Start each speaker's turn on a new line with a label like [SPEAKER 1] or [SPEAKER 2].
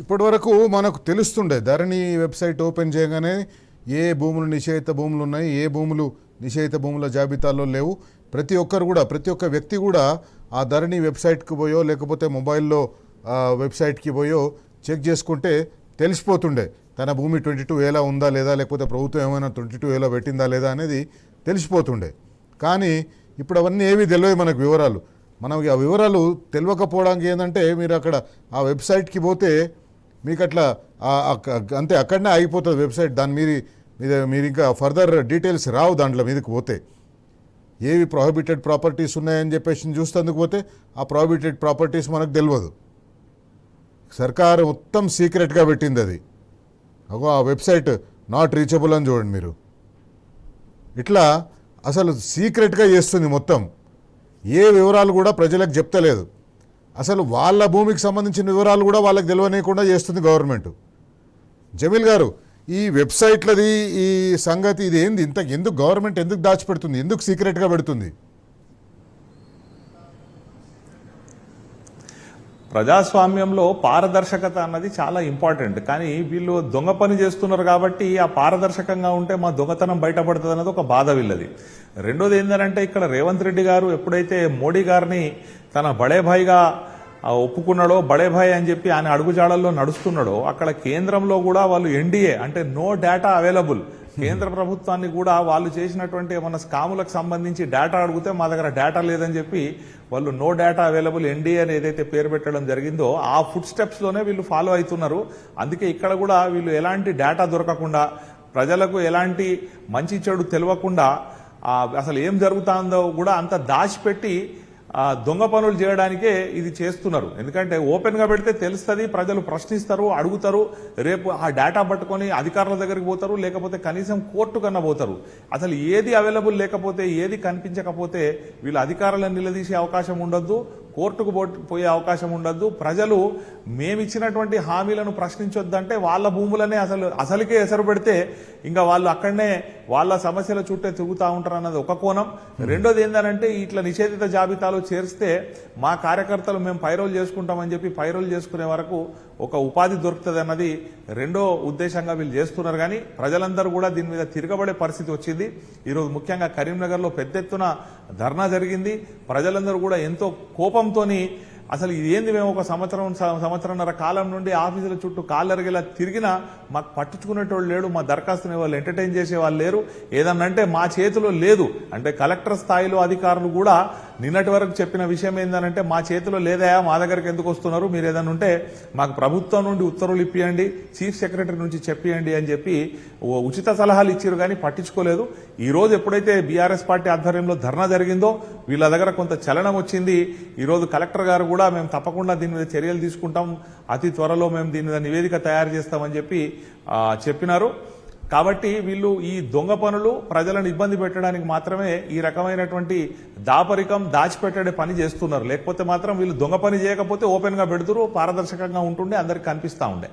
[SPEAKER 1] ఇప్పటి వరకు మనకు తెలుస్తుండే ధరణి వెబ్సైట్ ఓపెన్ చేయగానే ఏ భూములు నిషేధిత భూములు ఉన్నాయి, ఏ భూములు నిషేధిత భూముల జాబితాలో లేవు. ప్రతి ఒక్క వ్యక్తి కూడా ఆ ధరణి వెబ్సైట్కి పోయో లేకపోతే మొబైల్లో వెబ్సైట్కి పోయో చెక్ చేసుకుంటే తెలిసిపోతుండే తన భూమి 22A ఉందా లేదా, లేకపోతే ప్రభుత్వం ఏమైనా 22A పెట్టిందా లేదా అనేది తెలిసిపోతుండే. కానీ ఇప్పుడు అవన్నీ ఏవి తెలియదు మనకు వివరాలు. మనకి ఆ వివరాలు తెలియకపోవడానికి ఏంటంటే మీరు అక్కడ ఆ వెబ్సైట్కి పోతే మీకు అట్లా అంతే అక్కడనే ఆగిపోతుంది వెబ్సైట్. దాని మీరు ఇంకా ఫర్దర్ డీటెయిల్స్ రావు దాంట్లో మీదకి పోతే. ఏవి ప్రొహిబిటెడ్ ప్రాపర్టీస్ ఉన్నాయని చెప్పేసి చూస్తేందుకు పోతే ఆ ప్రొహిబిటెడ్ ప్రాపర్టీస్ మనకు తెలియదు. సర్కారు మొత్తం సీక్రెట్గా పెట్టింది అది. అగో ఆ వెబ్సైట్ నాట్ రీచబుల్ అని చూడండి మీరు. ఇట్లా అసలు సీక్రెట్గా చేస్తుంది మొత్తం. ఏ వివరాలు కూడా ప్రజలకు చెప్తలేదు. అసలు వాళ్ళ భూమికి సంబంధించిన వివరాలు కూడా వాళ్ళకి తెలియనియకుండా చేస్తుంది గవర్నమెంట్. జమీల్ గారు, ఈ వెబ్సైట్లది ఈ సంగతి ఇది ఏంది? ఎందుకు గవర్నమెంట్ ఎందుకు దాచిపెడుతుంది, ఎందుకు సీక్రెట్గా పెడుతుంది?
[SPEAKER 2] ప్రజాస్వామ్యంలో పారదర్శకత అన్నది చాలా ఇంపార్టెంట్. కానీ వీళ్ళు దొంగ పని చేస్తున్నారు కాబట్టి ఆ పారదర్శకంగా ఉంటే మా దొంగతనం బయటపడుతుంది అన్నది ఒక బాధ వీళ్ళది. రెండోది ఏంటంటే ఇక్కడ రేవంత్ రెడ్డి గారు ఎప్పుడైతే మోడీ గారిని తన బడేభాయిగా ఒప్పుకున్నాడో, బడేభాయ్ అని చెప్పి ఆయన అడుగుజాడల్లో నడుస్తున్నాడో, అక్కడ కేంద్రంలో కూడా వాళ్ళు ఎన్డీఏ అంటే నో డేటా అవైలబుల్, కేంద్ర ప్రభుత్వాన్ని కూడా వాళ్ళు చేసినటువంటి ఏమన్నా స్కాములకు సంబంధించి డేటా అడిగితే మా దగ్గర డేటా లేదని చెప్పి వాళ్ళు నో డేటా అవైలబుల్ ఎన్డీఏ అని ఏదైతే పేరు పెట్టడం జరిగిందో ఆ ఫుడ్ స్టెప్స్ లోనే వీళ్ళు ఫాలో అవుతున్నారు. అందుకే ఇక్కడ కూడా వీళ్ళు ఎలాంటి డేటా దొరకకుండా, ప్రజలకు ఎలాంటి మంచి చెడు తెలియకుండా, అసలు ఏం జరుగుతుందో కూడా అంత దాచిపెట్టి దొంగ పనులు చేయడానికే ఇది చేస్తున్నారు. ఎందుకంటే ఓపెన్ గా పెడితే తెలుస్తుంది, ప్రజలు ప్రశ్నిస్తారు, అడుగుతారు, రేపు ఆ డేటా పట్టుకొని అధికారుల దగ్గరికి పోతారు, లేకపోతే కనీసం కోర్టు కన్నా పోతారు. అసలు ఏది అవైలబుల్ లేకపోతే, ఏది కనిపించకపోతే వీళ్ళు అధికారులను నిలదీసే అవకాశం ఉండొద్దు, కోర్టుకు పోయే అవకాశం ఉండొద్దు. ప్రజలు మేమిచ్చినటువంటి హామీలను ప్రశ్నించొద్దంటే వాళ్ళ భూములనే అసలుకే ఎసరు పెడితే ఇంకా వాళ్ళు అక్కడనే వాళ్ళ సమస్యల చుట్టే తిరుగుతూ ఉంటారు అన్నది ఒక కోణం. రెండోది ఏంటంటే ఇట్లా నిషేధిత జాబితాలో చేరిస్తే మా కార్యకర్తలు మేము పైరోలు చేసుకుంటామని చెప్పి పైరోలు చేసుకునే వరకు ఒక ఉపాధి దొరుకుతుంది అన్నది రెండో ఉద్దేశంగా వీళ్ళు చేస్తున్నారు. కానీ ప్రజలందరూ కూడా దీని మీద తిరగబడే పరిస్థితి వచ్చింది. ఈరోజు ముఖ్యంగా కరీంనగర్లో పెద్ద ఎత్తున ధర్నా జరిగింది. ప్రజలందరూ కూడా ఎంతో కోపంతోని అసలు ఇదేంది, మేము ఒక సంవత్సరంన్నర కాలం నుండి ఆఫీసుల చుట్టూ కాళ్ళరిగేలా తిరిగినా మాకు పట్టించుకునేటోళ్ళు లేడు, మా దరఖాస్తుని వాళ్ళు ఎంటర్టైన్ చేసే వాళ్ళు లేరు, ఏదన్నంటే మా చేతిలో లేదు అంటే కలెక్టర్ స్థాయిలో అధికారులు కూడా నిన్నటి వరకు చెప్పిన విషయం ఏందనంటే మా చేతిలో లేదయా, మా దగ్గరికి ఎందుకు వస్తున్నారు, మీరు ఏదన్నా ఉంటే మాకు ప్రభుత్వం నుండి ఉత్తర్వులు ఇప్పియండి, చీఫ్ సెక్రటరీ నుంచి చెప్పియండి అని చెప్పి ఉచిత సలహాలు ఇచ్చారు కానీ పట్టించుకోలేదు. ఈ రోజు ఎప్పుడైతే బీఆర్ఎస్ పార్టీ ఆధ్వర్యంలో ధర్నా జరిగిందో వీళ్ళ దగ్గర కొంత చలనం వచ్చింది. ఈ రోజు కలెక్టర్ గారు కూడా మేము తప్పకుండా దీని మీద చర్యలు తీసుకుంటాం, అతి త్వరలో మేము దీని మీద నివేదిక తయారు చేస్తామని చెప్పి చెప్పినారు. కాబట్టి వీళ్ళు ఈ దొంగ పనులు ప్రజలను ఇబ్బంది పెట్టడానికి మాత్రమే ఈ రకమైనటువంటి దాచిపెట్టే పని చేస్తున్నారు. లేకపోతే మాత్రం వీళ్ళు దొంగ పని చేయకపోతే ఓపెన్ గా పెడుతురు, పారదర్శకంగా ఉంటుండే అందరికి కనిపిస్తా ఉండే.